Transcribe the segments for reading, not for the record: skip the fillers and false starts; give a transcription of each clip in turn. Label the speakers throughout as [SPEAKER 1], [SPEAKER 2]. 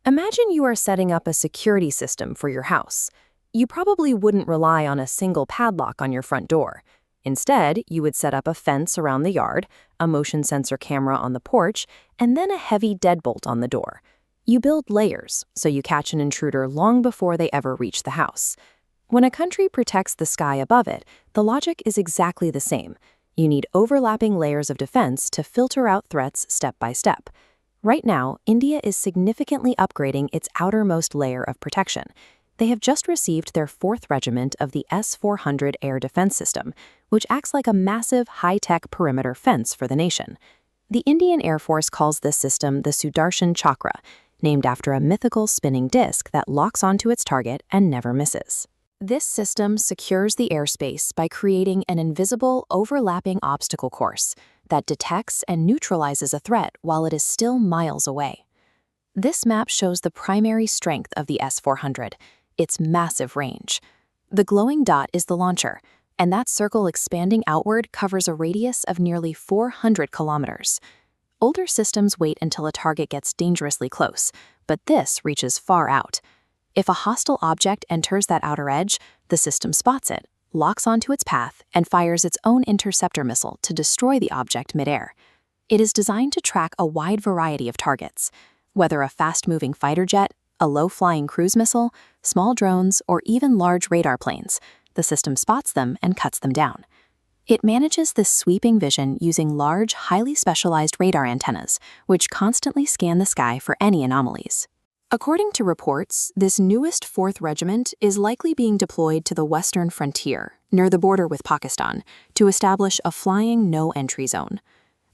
[SPEAKER 1] Imagine you are setting up a security system for your house. You probably wouldn't rely on a single padlock on your front door. Instead, you would set up a fence around the yard, a motion sensor camera on the porch, and then a heavy deadbolt on the door. You build layers, so you catch an intruder long before they ever reach the house. When a country protects the sky above it, the logic is exactly the same. You need overlapping layers of defense to filter out threats step by step. Right now, India is significantly upgrading its outermost layer of protection. They have just received their 4th regiment of the S-400 air defense system, which acts like a massive, high-tech perimeter fence for the nation. The Indian Air Force calls this system the Sudarshan Chakra, named after a mythical spinning disc that locks onto its target and never misses. This system secures the airspace by creating an invisible, overlapping obstacle course that detects and neutralizes a threat while it is still miles away. This map shows the primary strength of the S-400, its massive range. The glowing dot is the launcher, and that circle expanding outward covers a radius of nearly 400 kilometers. Older systems wait until a target gets dangerously close, but this reaches far out. If a hostile object enters that outer edge, the system spots it, locks onto its path, and fires its own interceptor missile to destroy the object midair. It is designed to track a wide variety of targets, whether a fast-moving fighter jet, a low-flying cruise missile, small drones, or even large radar planes. The system spots them and cuts them down. It manages this sweeping vision using large, highly specialized radar antennas, which constantly scan the sky for any anomalies. According to reports, this newest 4th regiment is likely being deployed to the western frontier, near the border with Pakistan, to establish a flying no-entry zone.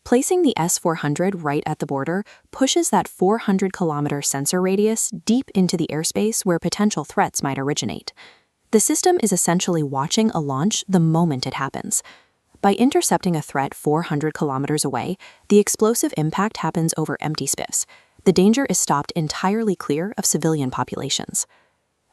[SPEAKER 1] Placing the S-400 right at the border pushes that 400-kilometer sensor radius deep into the airspace where potential threats might originate. The system is essentially watching a launch the moment it happens. By intercepting a threat 400 kilometers away, the explosive impact happens over empty spiffs. The danger is stopped entirely clear of civilian populations.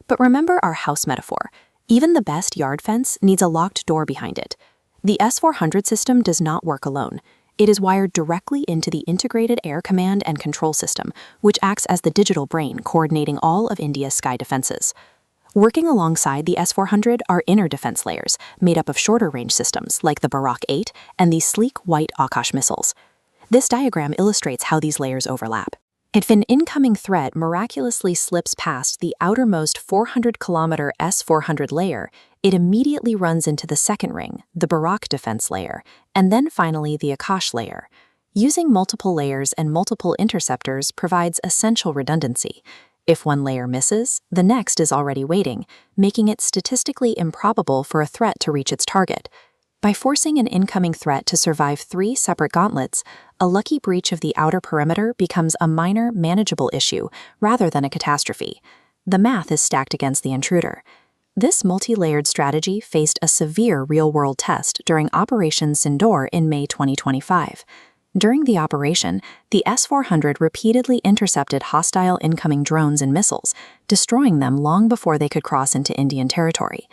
[SPEAKER 1] But remember our house metaphor. Even the best yard fence needs a locked door behind it. The S-400 system does not work alone. It is wired directly into the integrated air command and control system, which acts as the digital brain coordinating all of India's sky defenses. Working alongside the S-400 are inner defense layers, made up of shorter-range systems like the Barak 8 and the sleek white Akash missiles. This diagram illustrates how these layers overlap. If an incoming threat miraculously slips past the outermost 400-kilometer S-400 layer, it immediately runs into the second ring, the Barak defense layer, and then finally the Akash layer. Using multiple layers and multiple interceptors provides essential redundancy. If one layer misses, the next is already waiting, making it statistically improbable for a threat to reach its target. By forcing an incoming threat to survive 3 separate gauntlets, a lucky breach of the outer perimeter becomes a minor, manageable issue rather than a catastrophe. The math is stacked against the intruder. This multi-layered strategy faced a severe real-world test during Operation Sindoor in May 2025. During the operation, the S-400 repeatedly intercepted hostile incoming drones and missiles, destroying them long before they could cross into Indian territory.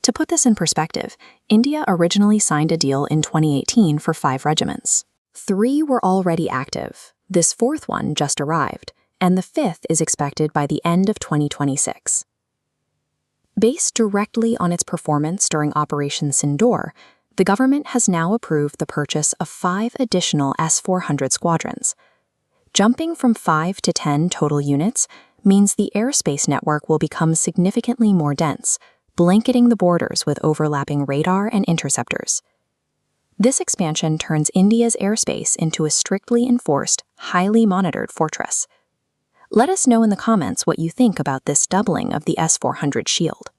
[SPEAKER 1] To put this in perspective, India originally signed a deal in 2018 for 5 regiments. 3 were already active, this 4th one just arrived, and the 5th is expected by the end of 2026. Based directly on its performance during Operation Sindoor, the government has now approved the purchase of 5 additional S-400 squadrons. Jumping from 5 to 10 total units means the airspace network will become significantly more dense, blanketing the borders with overlapping radar and interceptors. This expansion turns India's airspace into a strictly enforced, highly monitored fortress. Let us know in the comments what you think about this doubling of the S-400 shield.